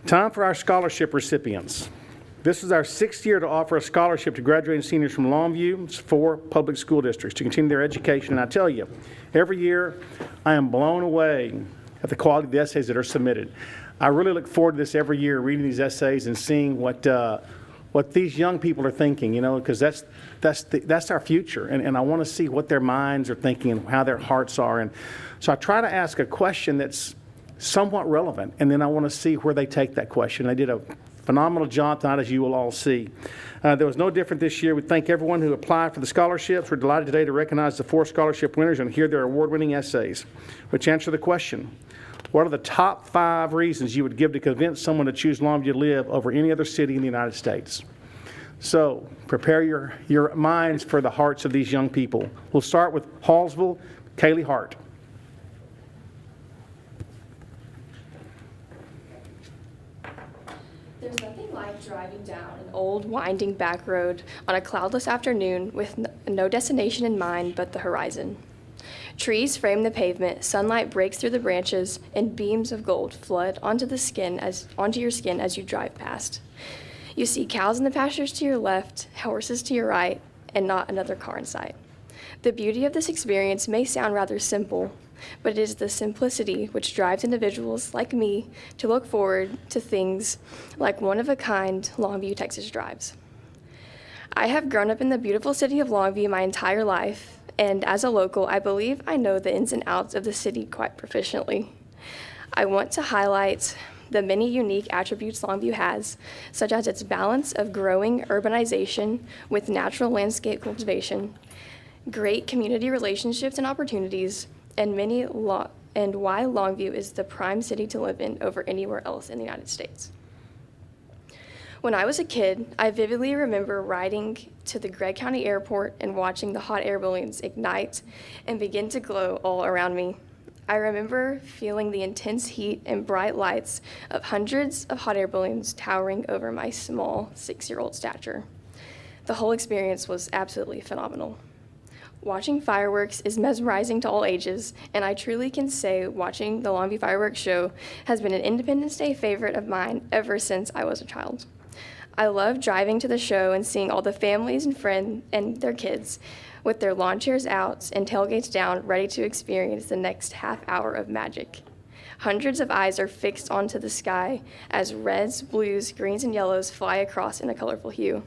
Time for our scholarship recipients. This is our 6th year to offer a scholarship to graduating seniors from Longview's 4 public school districts to continue their education. And I tell you, every year I am blown away at the quality of the essays that are submitted. I really look forward to this every year, reading these essays and seeing what these young people are thinking, because that's our future. And I want to see what their minds are thinking and how their hearts are. And so I try to ask a question that's somewhat relevant, and then I want to see where they take that question. They did a phenomenal job tonight, as you will all see. There was no different this year. We thank everyone who applied for the scholarships. We're delighted today to recognize the 4 scholarship winners and hear their award-winning essays, which answer the question, what are the top 5 reasons you would give to convince someone to choose Longview to live over any other city in the United States? So prepare your minds for the hearts of these young people. We'll start with Hallsville, Kaylee Hart. There's nothing like driving down an old, winding back road on a cloudless afternoon with no destination in mind but the horizon. Trees frame the pavement, sunlight breaks through the branches, and beams of gold flood onto your skin as you drive past. You see cows in the pastures to your left, horses to your right, and not another car in sight. The beauty of this experience may sound rather simple, but it is the simplicity which drives individuals like me to look forward to things like one-of-a-kind Longview, Texas drives. I have grown up in the beautiful city of Longview my entire life, and as a local, I believe I know the ins and outs of the city quite proficiently. I want to highlight the many unique attributes Longview has, such as its balance of growing urbanization with natural landscape cultivation, great community relationships and opportunities, and why Longview is the prime city to live in over anywhere else in the United States. When I was a kid, I vividly remember riding to the Gregg County Airport and watching the hot air balloons ignite and begin to glow all around me. I remember feeling the intense heat and bright lights of hundreds of hot air balloons towering over my small 6-year-old stature. The whole experience was absolutely phenomenal. Watching fireworks is mesmerizing to all ages, and I truly can say watching the Longview Fireworks Show has been an Independence Day favorite of mine ever since I was a child. I love driving to the show and seeing all the families and friends and their kids with their lawn chairs out and tailgates down, ready to experience the next half hour of magic. Hundreds of eyes are fixed onto the sky as reds, blues, greens, and yellows fly across in a colorful hue.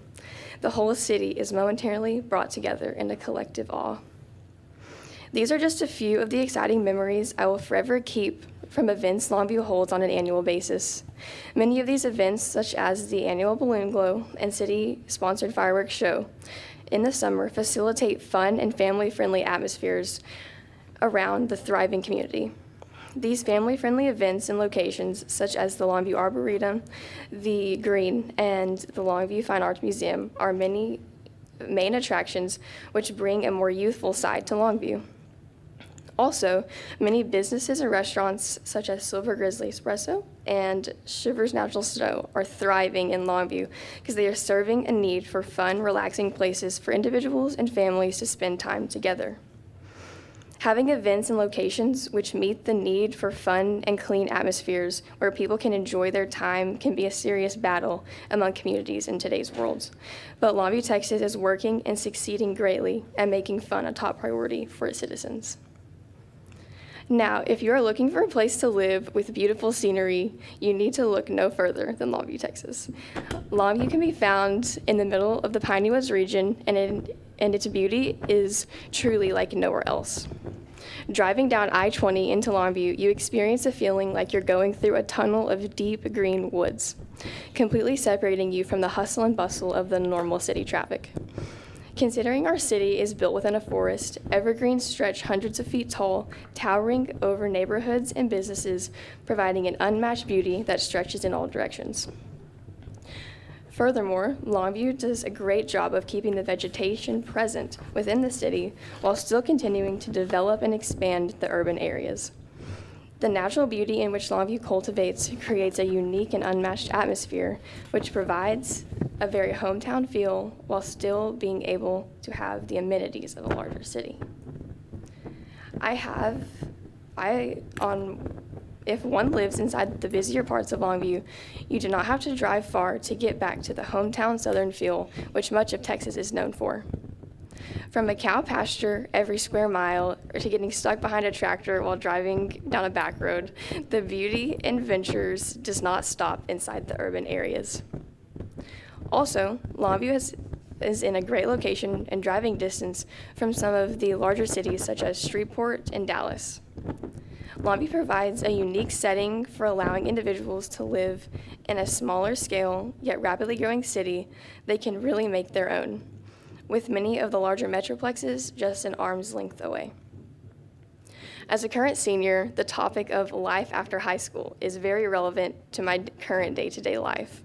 The whole city is momentarily brought together in a collective awe. These are just a few of the exciting memories I will forever keep from events Longview holds on an annual basis. Many of these events, such as the annual Balloon Glow and city-sponsored fireworks show in the summer, facilitate fun and family-friendly atmospheres around the thriving community. These family-friendly events and locations, such as the Longview Arboretum, the Green, and the Longview Fine Arts Museum, are many main attractions which bring a more youthful side to Longview. Also, many businesses and restaurants, such as Silver Grizzly Espresso and Shivers Natural Snow, are thriving in Longview because they are serving a need for fun, relaxing places for individuals and families to spend time together. Having events and locations which meet the need for fun and clean atmospheres where people can enjoy their time can be a serious battle among communities in today's world. But Longview, Texas is working and succeeding greatly at making fun a top priority for its citizens. Now, if you are looking for a place to live with beautiful scenery, you need to look no further than Longview, Texas. Longview can be found in the middle of the Piney Woods region, and its beauty is truly like nowhere else. Driving down I-20 into Longview, you experience a feeling like you're going through a tunnel of deep green woods, completely separating you from the hustle and bustle of the normal city traffic. Considering our city is built within a forest, evergreens stretch hundreds of feet tall, towering over neighborhoods and businesses, providing an unmatched beauty that stretches in all directions. Furthermore, Longview does a great job of keeping the vegetation present within the city while still continuing to develop and expand the urban areas. The natural beauty in which Longview cultivates creates a unique and unmatched atmosphere, which provides a very hometown feel while still being able to have the amenities of a larger city. On If one lives inside the busier parts of Longview, you do not have to drive far to get back to the hometown southern feel, which much of Texas is known for. From a cow pasture every square mile to getting stuck behind a tractor while driving down a back road, the beauty and adventures does not stop inside the urban areas. Also, Longview is in a great location and driving distance from some of the larger cities such as Shreveport and Dallas. Longview provides a unique setting for allowing individuals to live in a smaller scale yet rapidly growing city they can really make their own, with many of the larger metroplexes just an arm's length away. As a current senior, the topic of life after high school is very relevant to my current day-to-day life.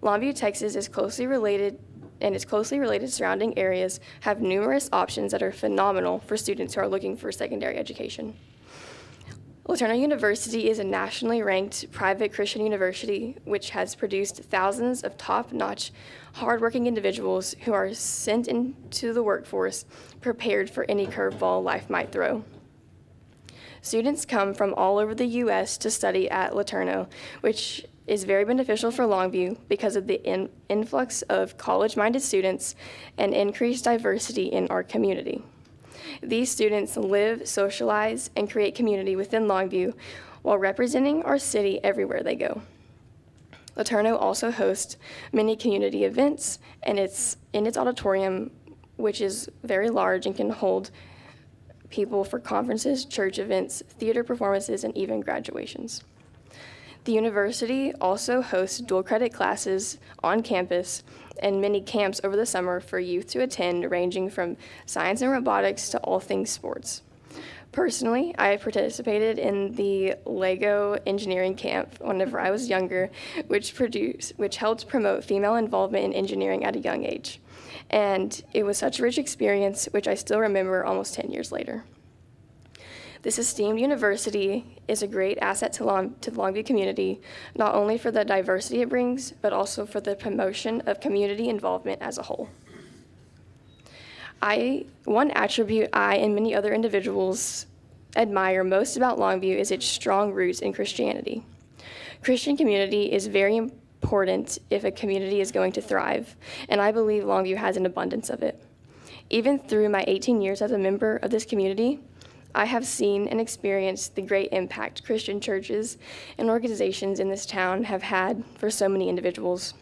Longview, Texas is closely related, and its closely related surrounding areas have numerous options that are phenomenal for students who are looking for secondary education. LeTourneau University is a nationally ranked private Christian university which has produced thousands of top-notch, hardworking individuals who are sent into the workforce prepared for any curveball life might throw. Students come from all over the U.S. to study at LeTourneau, which is very beneficial for Longview because of the influx of college-minded students and increased diversity in our community. These students live, socialize, and create community within Longview while representing our city everywhere they go. LeTourneau also hosts many community events, and it's in its auditorium, which is very large and can hold people for conferences, church events, theater performances, and even graduations. The university also hosts dual credit classes on campus and many camps over the summer for youth to attend, ranging from science and robotics to all things sports. Personally, I participated in the Lego engineering camp whenever I was younger, which helped promote female involvement in engineering at a young age. And it was such a rich experience, which I still remember almost 10 years later. This esteemed university is a great asset to the Longview community, not only for the diversity it brings, but also for the promotion of community involvement as a whole. One attribute I and many other individuals admire most about Longview is its strong roots in Christianity. Christian community is very important if a community is going to thrive, and I believe Longview has an abundance of it. Even through my 18 years as a member of this community, I have seen and experienced the great impact Christian churches and organizations in this town have had for so many individuals.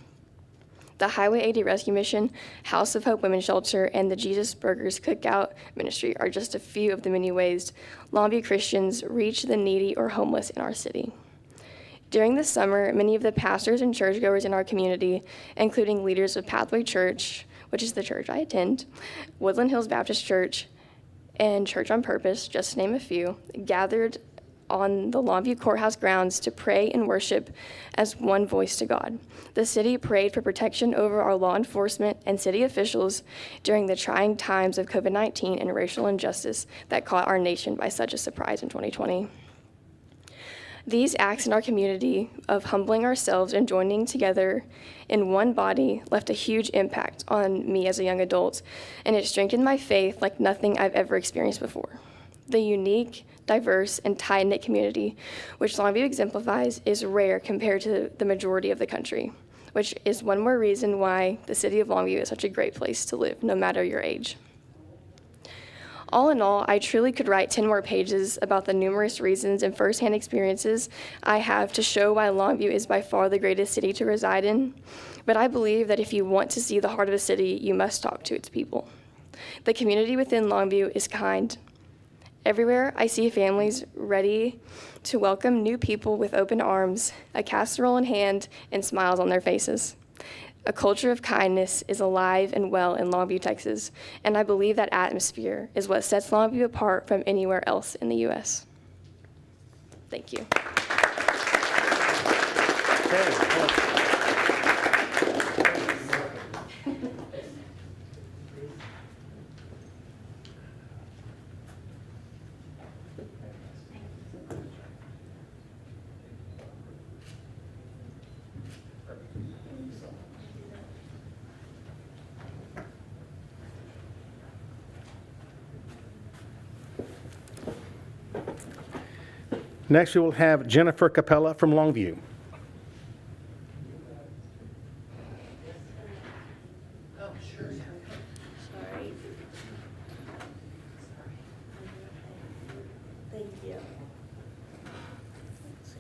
The Highway 80 Rescue Mission, House of Hope Women's Shelter, and the Jesus Burgers Cookout Ministry are just a few of the many ways Longview Christians reach the needy or homeless in our city. During the summer, many of the pastors and churchgoers in our community, including leaders of Pathway Church, which is the church I attend, Woodland Hills Baptist Church, and Church on Purpose, just to name a few, gathered on the Longview Courthouse grounds to pray and worship as one voice to God. The city prayed for protection over our law enforcement and city officials during the trying times of COVID-19 and racial injustice that caught our nation by such a surprise in 2020. These acts in our community of humbling ourselves and joining together in one body left a huge impact on me as a young adult, and it strengthened my faith like nothing I've ever experienced before. The unique, diverse, and tight-knit community which Longview exemplifies is rare compared to the majority of the country, which is one more reason why the city of Longview is such a great place to live, no matter your age. All in all, I truly could write 10 more pages about the numerous reasons and firsthand experiences I have to show why Longview is by far the greatest city to reside in, but I believe that if you want to see the heart of a city, you must talk to its people. The community within Longview is kind. Everywhere I see families ready to welcome new people with open arms, a casserole in hand, and smiles on their faces. A culture of kindness is alive and well in Longview, Texas, and I believe that atmosphere is what sets Longview apart from anywhere else in the U.S. Thank you. Next, we will have Jennifer Capella from Longview. Sorry. Thank you. Let's see.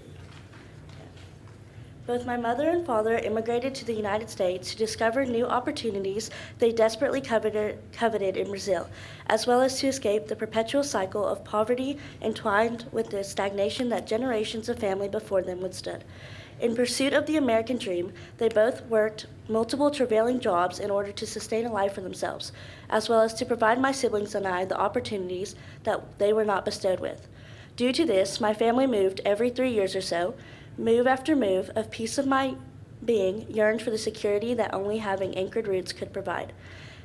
Both my mother and father immigrated to the United States to discover new opportunities they desperately coveted in Brazil, as well as to escape the perpetual cycle of poverty entwined with the stagnation that generations of family before them withstood. In pursuit of the American dream, they both worked multiple travailing jobs in order to sustain a life for themselves, as well as to provide my siblings and I the opportunities that they were not bestowed with. Due to this, my family moved every 3 years or so. Move after move, a piece of my being yearned for the security that only having anchored roots could provide.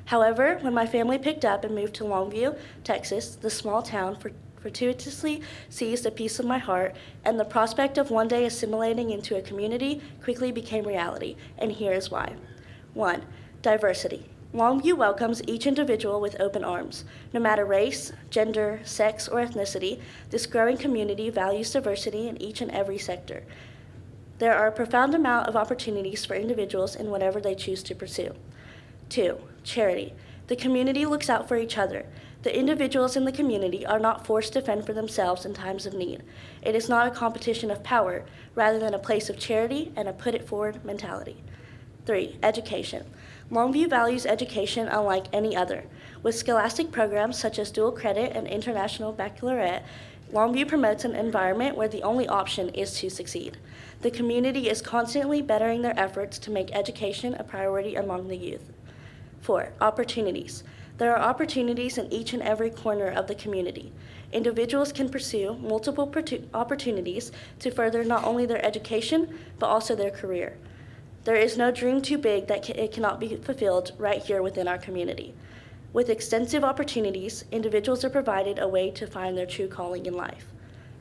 However, when my family picked up and moved to Longview, Texas, the small town fortuitously seized a piece of my heart, and the prospect of one day assimilating into a community quickly became reality, and here is why. 1. Diversity. Longview welcomes each individual with open arms. No matter race, gender, sex, or ethnicity, this growing community values diversity in each and every sector. There are a profound amount of opportunities for individuals in whatever they choose to pursue. 2. Charity. The community looks out for each other. The individuals in the community are not forced to fend for themselves in times of need. It is not a competition of power, rather than a place of charity and a put-it-forward mentality. 3. Education. Longview values education unlike any other. With scholastic programs such as dual credit and international baccalaureate, Longview promotes an environment where the only option is to succeed. The community is constantly bettering their efforts to make education a priority among the youth. 4. Opportunities. There are opportunities in each and every corner of the community. Individuals can pursue multiple opportunities to further not only their education, but also their career. There is no dream too big that it cannot be fulfilled right here within our community. With extensive opportunities, individuals are provided a way to find their true calling in life.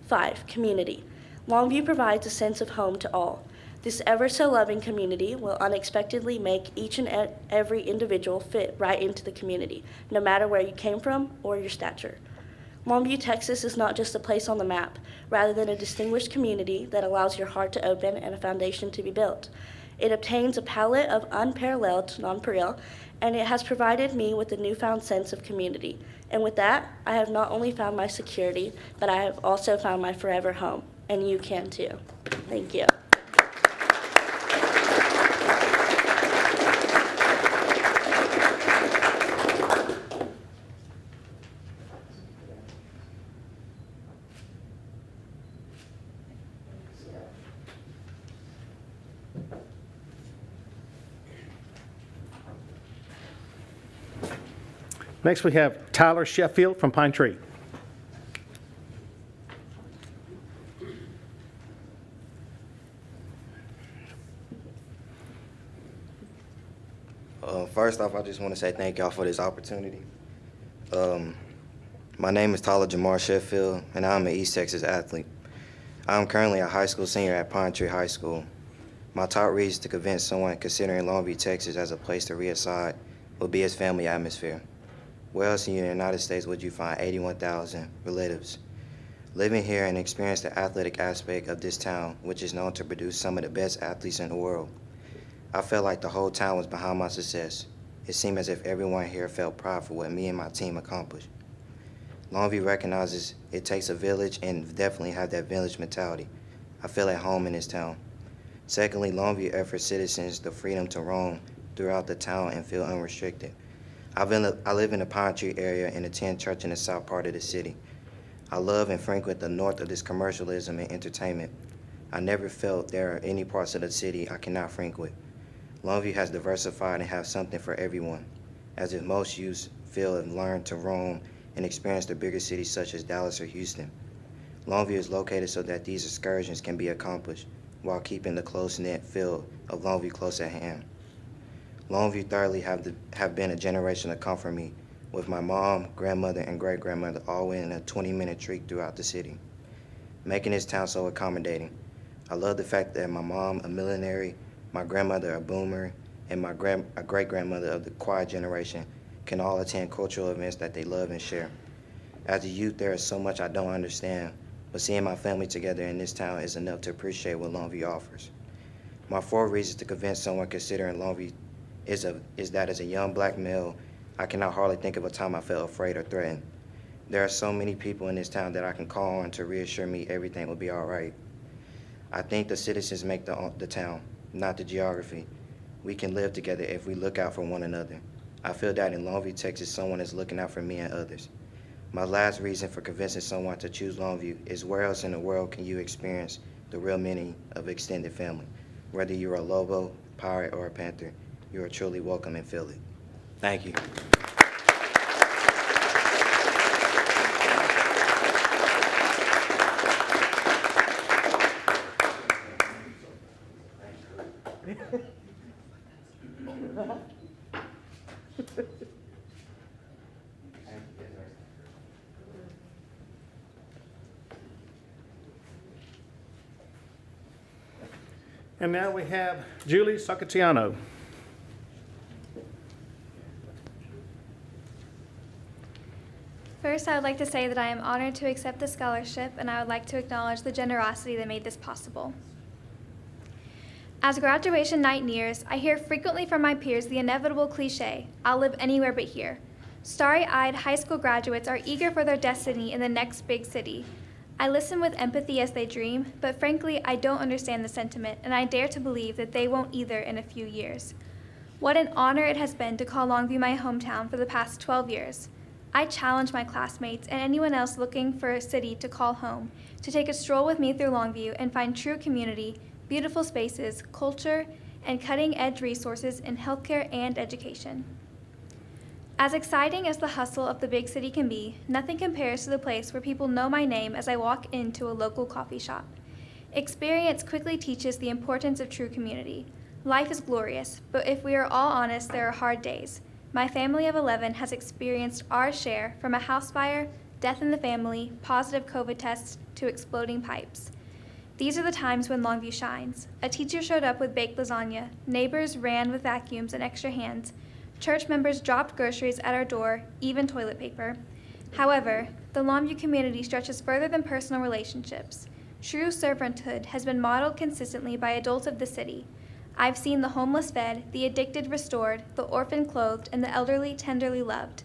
5. Community. Longview provides a sense of home to all. This ever-so-loving community will unexpectedly make each and every individual fit right into the community, no matter where you came from or your stature. Longview, Texas is not just a place on the map, rather than a distinguished community that allows your heart to open and a foundation to be built. It obtains a palette of unparalleled nonpareil, and it has provided me with a newfound sense of community. And with that, I have not only found my security, but I have also found my forever home. And you can too. Thank you. Next, we have Tyler Sheffield from Pine Tree. First off, I just want to say thank y'all for this opportunity. My name is Tyler Jamar Sheffield, and I'm an East Texas athlete. I'm currently a high school senior at Pine Tree High School. My top reason to convince someone considering Longview, Texas as a place to reside would be its family atmosphere. Where else in the United States would you find 81,000 relatives? Living here and experience the athletic aspect of this town, which is known to produce some of the best athletes in the world. I felt like the whole town was behind my success. It seemed as if everyone here felt proud for what me and my team accomplished. Longview recognizes it takes a village and definitely have that village mentality. I feel at home in this town. Secondly, Longview offers citizens the freedom to roam throughout the town and feel unrestricted. I live in the Pine Tree area and attend church in the south part of the city. I love and frequent the north of this commercialism and entertainment. I never felt there are any parts of the city I cannot frequent. Longview has diversified and have something for everyone, as if most youths feel and learn to roam and experience the bigger cities such as Dallas or Houston. Longview is located so that these excursions can be accomplished while keeping the close-knit feel of Longview close at hand. Longview thirdly have been a generation to comfort me, with my mom, grandmother, and great-grandmother all within a 20-minute trek throughout the city, making this town so accommodating. I love the fact that my mom, a millenary, my grandmother, a boomer, and my great-grandmother of the quiet generation can all attend cultural events that they love and share. As a youth, there is so much I don't understand, but seeing my family together in this town is enough to appreciate what Longview offers. My 4 reasons to convince someone considering Longview is that as a young black male, I cannot hardly think of a time I felt afraid or threatened. There are so many people in this town that I can call on to reassure me everything will be all right. I think the citizens make the town, not the geography. We can live together if we look out for one another. I feel that in Longview, Texas, someone is looking out for me and others. My last reason for convincing someone to choose Longview is where else in the world can you experience the real meaning of extended family? Whether you're a Lobo, Pirate, or a Panther, you are truly welcome and feel it. Thank you. And now we have Julya Socoteanu. First, I would like to say that I am honored to accept the scholarship, and I would like to acknowledge the generosity that made this possible. As graduation night nears, I hear frequently from my peers the inevitable cliche, "I'll live anywhere but here." Starry-eyed high school graduates are eager for their destiny in the next big city. I listen with empathy as they dream, but frankly, I don't understand the sentiment, and I dare to believe that they won't either in a few years. What an honor it has been to call Longview my hometown for the past 12 years. I challenge my classmates and anyone else looking for a city to call home to take a stroll with me through Longview and find true community, beautiful spaces, culture, and cutting-edge resources in healthcare and education. As exciting as the hustle of the big city can be, nothing compares to the place where people know my name as I walk into a local coffee shop. Experience quickly teaches the importance of true community. Life is glorious, but if we are all honest, there are hard days. My family of 11 has experienced our share, from a house fire, death in the family, positive COVID tests, to exploding pipes. These are the times when Longview shines. A teacher showed up with baked lasagna, neighbors ran with vacuums and extra hands, church members dropped groceries at our door, even toilet paper. However, the Longview community stretches further than personal relationships. True servanthood has been modeled consistently by adults of the city. I've seen the homeless fed, the addicted restored, the orphan clothed, and the elderly tenderly loved.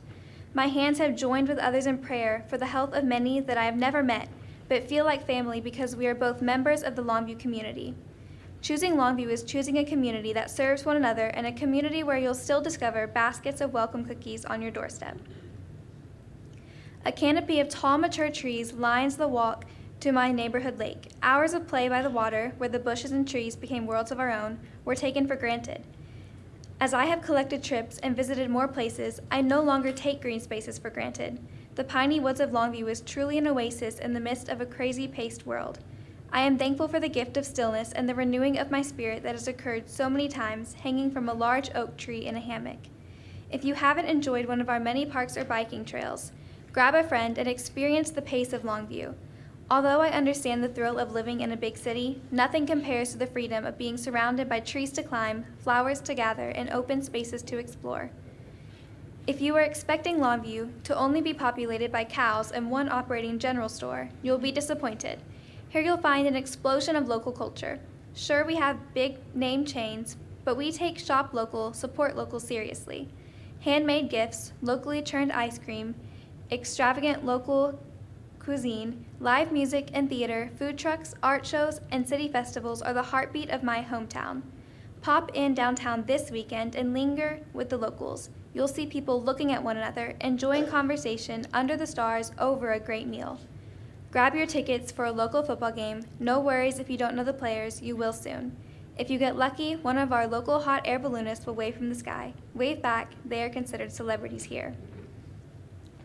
My hands have joined with others in prayer for the health of many that I have never met, but feel like family because we are both members of the Longview community. Choosing Longview is choosing a community that serves one another and a community where you'll still discover baskets of welcome cookies on your doorstep. A canopy of tall, mature trees lines the walk to my neighborhood lake. Hours of play by the water, where the bushes and trees became worlds of our own, were taken for granted. As I have collected trips and visited more places, I no longer take green spaces for granted. The piney woods of Longview is truly an oasis in the midst of a crazy-paced world. I am thankful for the gift of stillness and the renewing of my spirit that has occurred so many times hanging from a large oak tree in a hammock. If you haven't enjoyed one of our many parks or biking trails, grab a friend and experience the pace of Longview. Although I understand the thrill of living in a big city, nothing compares to the freedom of being surrounded by trees to climb, flowers to gather, and open spaces to explore. If you are expecting Longview to only be populated by cows and one operating general store, you'll be disappointed. Here you'll find an explosion of local culture. Sure, we have big name chains, but we take shop local, support local seriously. Handmade gifts, locally churned ice cream, extravagant local cuisine, live music and theater, food trucks, art shows, and city festivals are the heartbeat of my hometown. Pop in downtown this weekend and linger with the locals. You'll see people looking at one another, enjoying conversation under the stars over a great meal. Grab your tickets for a local football game. No worries if you don't know the players, you will soon. If you get lucky, one of our local hot air balloonists will wave from the sky. Wave back, they are considered celebrities here.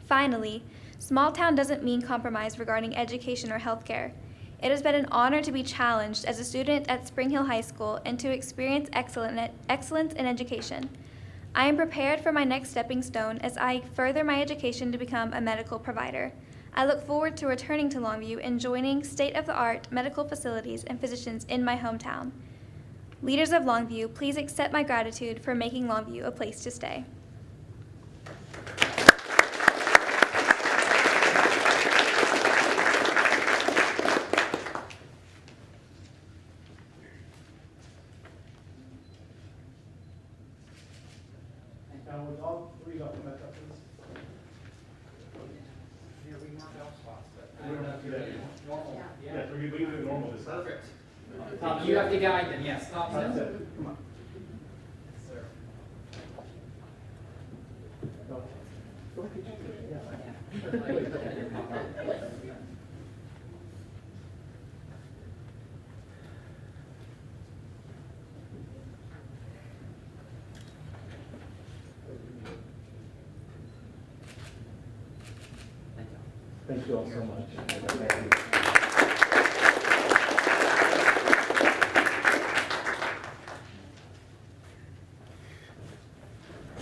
Finally, small town doesn't mean compromise regarding education or healthcare. It has been an honor to be challenged as a student at Spring Hill High School and to experience excellence in education. I am prepared for my next stepping stone as I further my education to become a medical provider. I look forward to returning to Longview and joining state-of-the-art medical facilities and physicians in my hometown. Leaders of Longview, please accept my gratitude for making Longview a place to stay. Now, with all three of them, back up, please. We don't have to do that. Yeah, we do it normal this time. Perfect. You have to guide them, yes. That's it. Come on. Thank you all so much.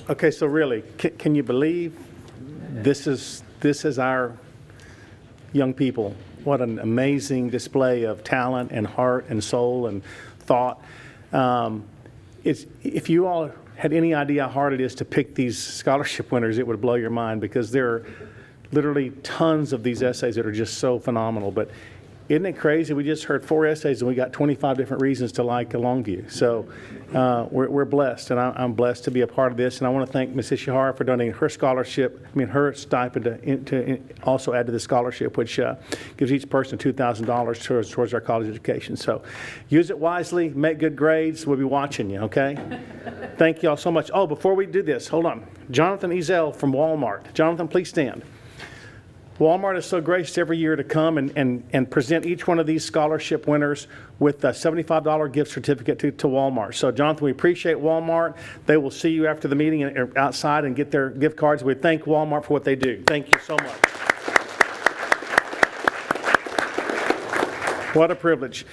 Okay, so really, can you believe this is our young people? What an amazing display of talent and heart and soul and thought. If you all had any idea how hard it is to pick these scholarship winners, it would blow your mind, because there are literally tons of these essays that are just so phenomenal. But isn't it crazy? We just heard 4 essays and we got 25 different reasons to like Longview. So we're blessed, and I'm blessed to be a part of this. And I want to thank Ms. Ishihara for donating her scholarship, her stipend to also add to the scholarship, which gives each person $2,000 towards our college education. So use it wisely, make good grades. We'll be watching you, okay? Thank you all so much. Oh, before we do this, hold on. Jonathan Ezel from Walmart. Jonathan, please stand. Walmart is so gracious every year to come and present each one of these scholarship winners with a $75 gift certificate to Walmart. So, Jonathan, we appreciate Walmart. They will see you after the meeting outside and get their gift cards. We thank Walmart for what they do. Thank you so much. What a privilege.